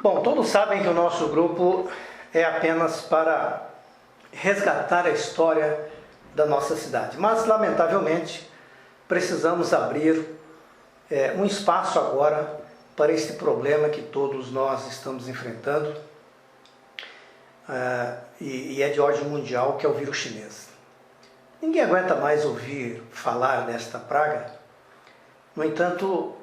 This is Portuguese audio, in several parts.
Bom, todos sabem que o nosso grupo é apenas para resgatar a história da nossa cidade, mas lamentavelmente precisamos abrir um espaço agora para este problema que todos nós estamos enfrentando e é de ordem mundial, que é o vírus chinês. Ninguém aguenta mais ouvir falar desta praga. No entanto,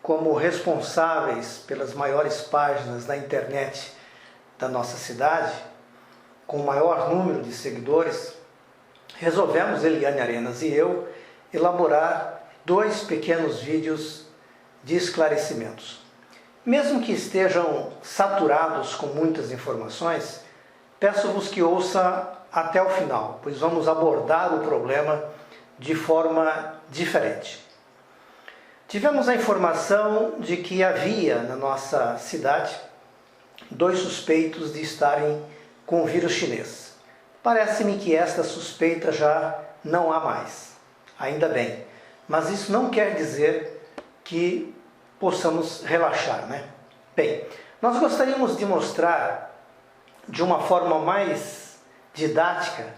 como responsáveis pelas maiores páginas da internet da nossa cidade, com o maior número de seguidores, resolvemos, Eliane Arenas e eu, elaborar 2 pequenos vídeos de esclarecimentos. Mesmo que estejam saturados com muitas informações, peço-vos que ouça até o final, pois vamos abordar o problema de forma diferente. Tivemos a informação de que havia na nossa cidade 2 suspeitos de estarem com o vírus chinês. Parece-me que esta suspeita já não há mais, ainda bem. Mas isso não quer dizer que possamos relaxar, né? Bem, nós gostaríamos de mostrar de uma forma mais didática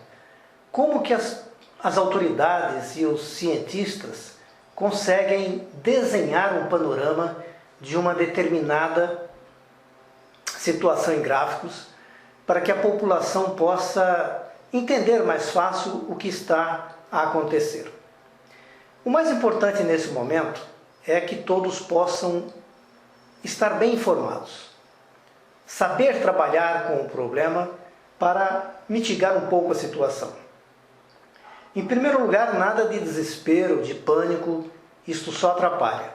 como que as autoridades e os cientistas conseguem desenhar um panorama de uma determinada situação em gráficos para que a população possa entender mais fácil o que está a acontecer. O mais importante nesse momento é que todos possam estar bem informados, saber trabalhar com o problema para mitigar um pouco a situação. Em primeiro lugar, nada de desespero, de pânico, isto só atrapalha.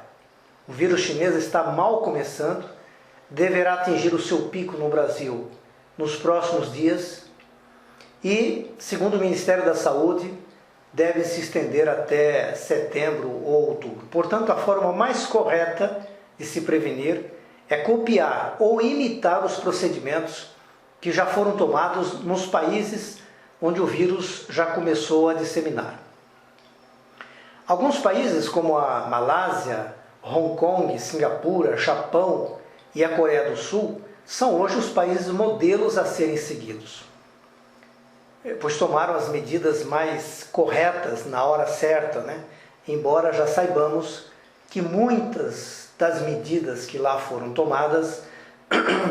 O vírus chinês está mal começando, deverá atingir o seu pico no Brasil nos próximos dias e, segundo o Ministério da Saúde, deve se estender até setembro ou outubro. Portanto, a forma mais correta de se prevenir é copiar ou imitar os procedimentos que já foram tomados nos países onde o vírus já começou a disseminar. Alguns países como a Malásia, Hong Kong, Singapura, Japão e a Coreia do Sul são hoje os países modelos a serem seguidos, pois tomaram as medidas mais corretas na hora certa, né? Embora já saibamos que muitas das medidas que lá foram tomadas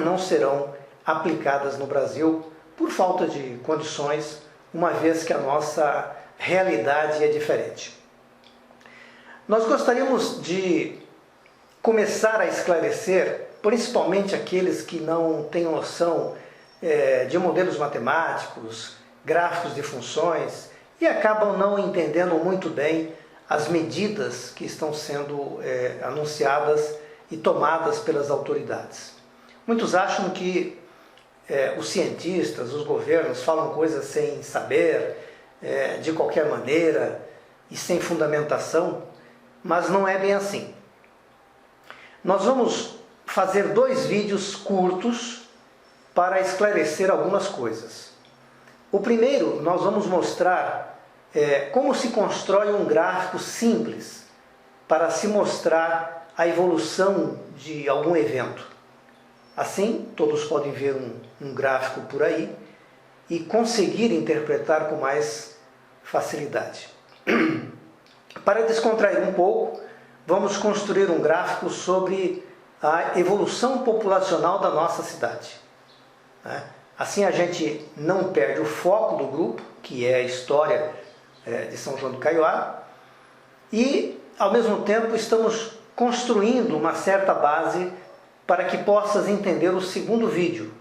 não serão aplicadas no Brasil por falta de condições, uma vez que a nossa realidade é diferente. Nós gostaríamos de começar a esclarecer, principalmente aqueles que não têm noção de modelos matemáticos, gráficos de funções e acabam não entendendo muito bem as medidas que estão sendo anunciadas e tomadas pelas autoridades. Muitos acham que os cientistas, os governos falam coisas sem saber, de qualquer maneira e sem fundamentação, mas não é bem assim. Nós vamos fazer 2 vídeos curtos para esclarecer algumas coisas. O primeiro, nós vamos mostrar como se constrói um gráfico simples para se mostrar a evolução de algum evento. Assim, todos podem ver um gráfico por aí e conseguir interpretar com mais facilidade. Para descontrair um pouco, vamos construir um gráfico sobre a evolução populacional da nossa cidade. Assim a gente não perde o foco do grupo, que é a história de São João do Caiuá, e ao mesmo tempo estamos construindo uma certa base para que possas entender o segundo vídeo,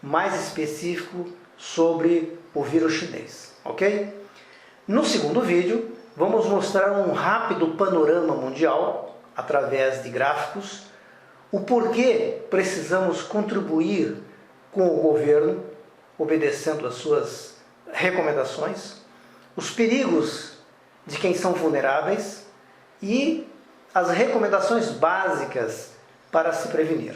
mais específico sobre o vírus chinês, ok? No segundo vídeo, vamos mostrar um rápido panorama mundial, através de gráficos, o porquê precisamos contribuir com o governo, obedecendo às suas recomendações, os perigos de quem são vulneráveis e as recomendações básicas para se prevenir.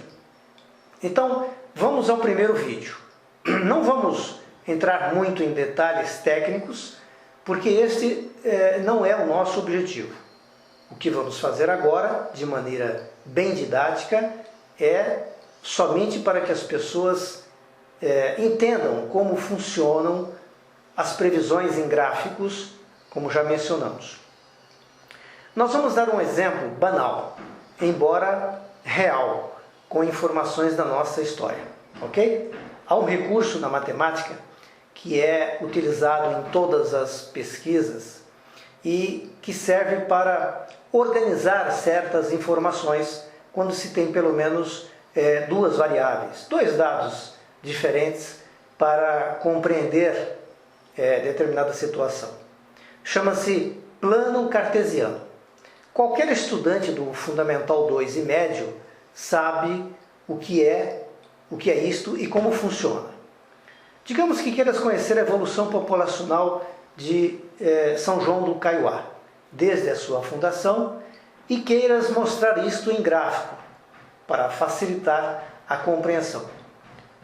Então, vamos ao primeiro vídeo. Não vamos entrar muito em detalhes técnicos, porque este não é o nosso objetivo. O que vamos fazer agora, de maneira bem didática, é somente para que as pessoas entendam como funcionam as previsões em gráficos, como já mencionamos. Nós vamos dar um exemplo banal, embora real, com informações da nossa história, ok? Há um recurso na matemática que é utilizado em todas as pesquisas e que serve para organizar certas informações quando se tem pelo menos duas variáveis, dois dados diferentes para compreender determinada situação. Chama-se plano cartesiano. Qualquer estudante do Fundamental 2 e médio sabe o que é isto e como funciona. Digamos que queiras conhecer a evolução populacional de São João do Caiuá, desde a sua fundação, e queiras mostrar isto em gráfico, para facilitar a compreensão.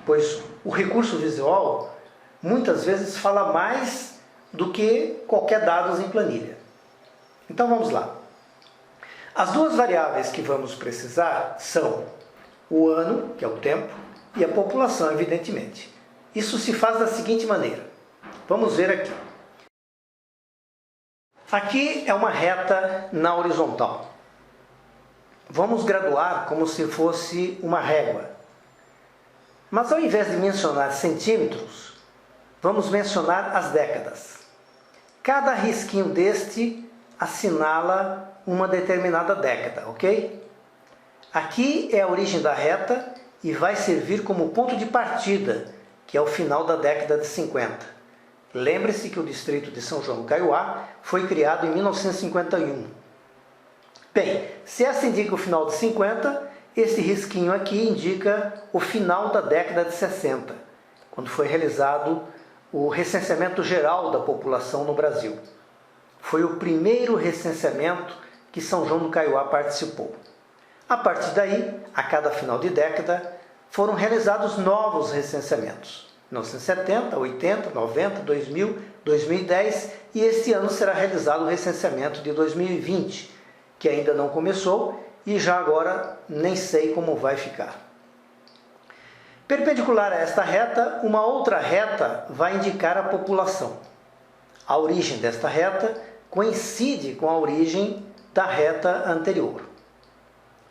Pois o recurso visual, muitas vezes, fala mais do que qualquer dados em planilha. Então vamos lá. As duas variáveis que vamos precisar são o ano, que é o tempo, e a população, evidentemente. Isso se faz da seguinte maneira. Vamos ver aqui. Aqui é uma reta na horizontal. Vamos graduar como se fosse uma régua. Mas ao invés de mencionar centímetros, vamos mencionar as décadas. Cada risquinho deste assinala uma determinada década, ok? Aqui é a origem da reta e vai servir como ponto de partida, que é o final da década de 50. Lembre-se que o distrito de São João do Caiuá foi criado em 1951. Bem, se essa indica o final de 50, esse risquinho aqui indica o final da década de 60, quando foi realizado o recenseamento geral da população no Brasil. Foi o primeiro recenseamento que São João do Caiuá participou. A partir daí, a cada final de década, foram realizados novos recenseamentos. 1970, 80, 90, 2000, 2010 e este ano será realizado o recenseamento de 2020, que ainda não começou e já agora nem sei como vai ficar. Perpendicular a esta reta, uma outra reta vai indicar a população. A origem desta reta coincide com a origem da reta anterior.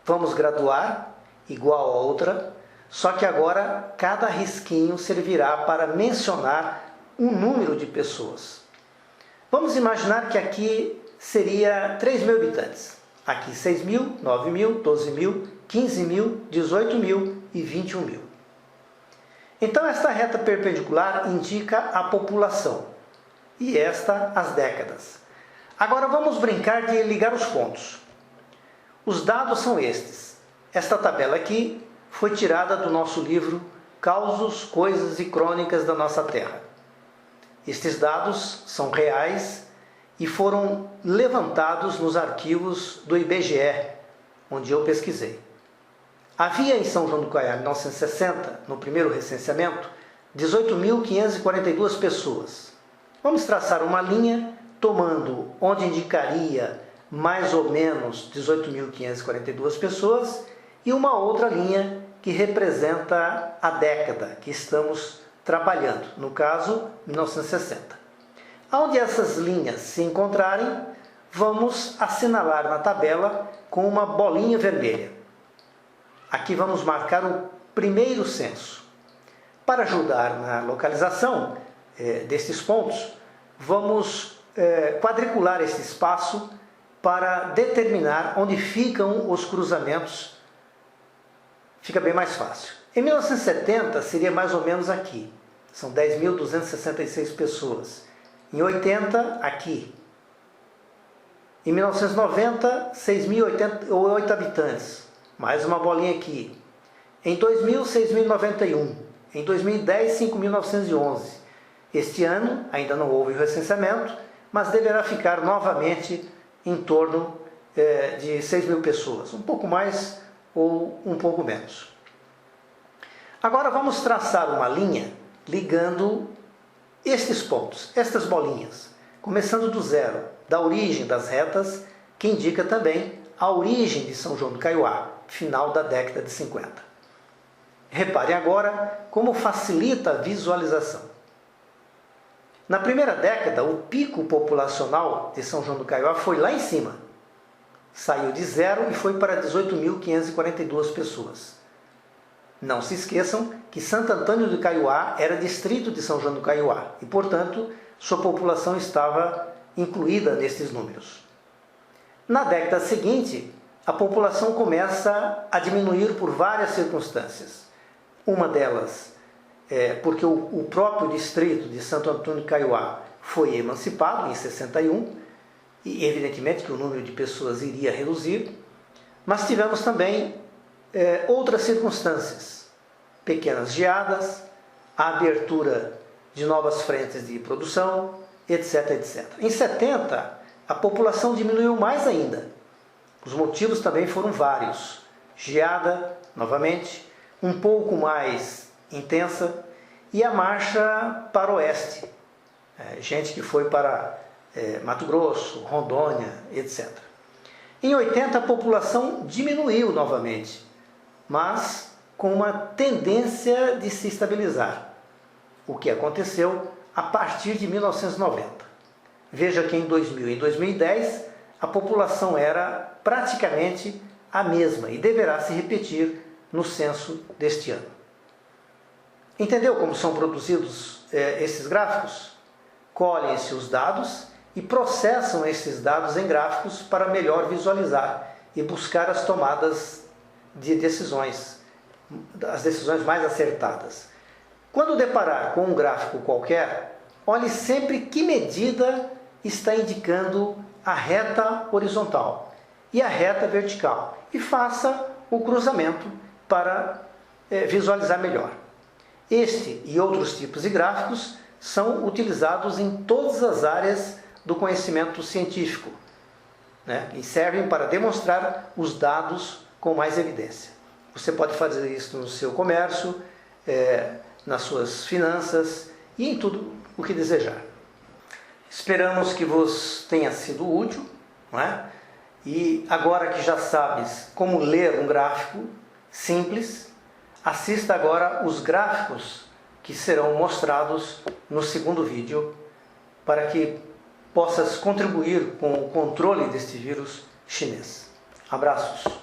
Vamos graduar igual a outra, só que agora cada risquinho servirá para mencionar um número de pessoas. Vamos imaginar que aqui seria 3.000 habitantes. Aqui 6.000, 9.000, 12.000, 15.000, 18.000 e 21.000. Então esta reta perpendicular indica a população e esta as décadas. Agora vamos brincar de ligar os pontos. Os dados são estes. Esta tabela aqui foi tirada do nosso livro Causos, Coisas e Crônicas da Nossa Terra. Estes dados são reais e foram levantados nos arquivos do IBGE, onde eu pesquisei. Havia em São João do Caiuá, em 1960, no primeiro recenseamento, 18.542 pessoas. Vamos traçar uma linha tomando onde indicaria mais ou menos 18.542 pessoas e uma outra linha que representa a década que estamos trabalhando, no caso, 1960. Onde essas linhas se encontrarem, vamos assinalar na tabela com uma bolinha vermelha. Aqui vamos marcar o primeiro censo. Para ajudar na localização destes pontos, vamos quadricular este espaço para determinar onde ficam os cruzamentos. Fica bem mais fácil. Em 1970 seria mais ou menos aqui. São 10.266 pessoas. Em 80, aqui. Em 1990, 6.088 habitantes. Mais uma bolinha aqui. Em 2000, 6.091. Em 2010, 5.911. Este ano, ainda não houve o recenseamento, mas deverá ficar novamente em torno de 6.000 pessoas. Um pouco mais ou um pouco menos. Agora vamos traçar uma linha ligando estes pontos, estas bolinhas, começando do zero, da origem das retas, que indica também a origem de São João do Caiuá, final da década de 50. Reparem agora como facilita a visualização. Na primeira década, o pico populacional de São João do Caiuá foi lá em cima. Saiu de 0 e foi para 18.542 pessoas. Não se esqueçam que Santo Antônio do Caiuá era distrito de São João do Caiuá e, portanto, sua população estava incluída nesses números. Na década seguinte, a população começa a diminuir por várias circunstâncias. Uma delas é porque o próprio distrito de Santo Antônio do Caiuá foi emancipado em 61, e evidentemente que o número de pessoas iria reduzir, mas tivemos também outras circunstâncias, pequenas geadas, a abertura de novas frentes de produção, etc, etc. Em 70, a população diminuiu mais ainda. Os motivos também foram vários. Geada, novamente, um pouco mais intensa, e a marcha para o oeste. Gente que foi para Mato Grosso, Rondônia, etc. Em 80, a população diminuiu novamente, mas com uma tendência de se estabilizar, o que aconteceu a partir de 1990. Veja que em 2000 e 2010 a população era praticamente a mesma e deverá se repetir no censo deste ano. Entendeu como são produzidos esses gráficos? Colhem-se os dados e processam esses dados em gráficos para melhor visualizar e buscar as tomadas de decisões, as decisões mais acertadas. Quando deparar com um gráfico qualquer, olhe sempre que medida está indicando a reta horizontal e a reta vertical e faça o cruzamento para visualizar melhor. Este e outros tipos de gráficos são utilizados em todas as áreas do conhecimento científico, né? E servem para demonstrar os dados com mais evidência. Você pode fazer isso no seu comércio, nas suas finanças e em tudo o que desejar. Esperamos que vos tenha sido útil, não é? E agora que já sabes como ler um gráfico simples, assista agora os gráficos que serão mostrados no segundo vídeo para que possas contribuir com o controle deste vírus chinês. Abraços!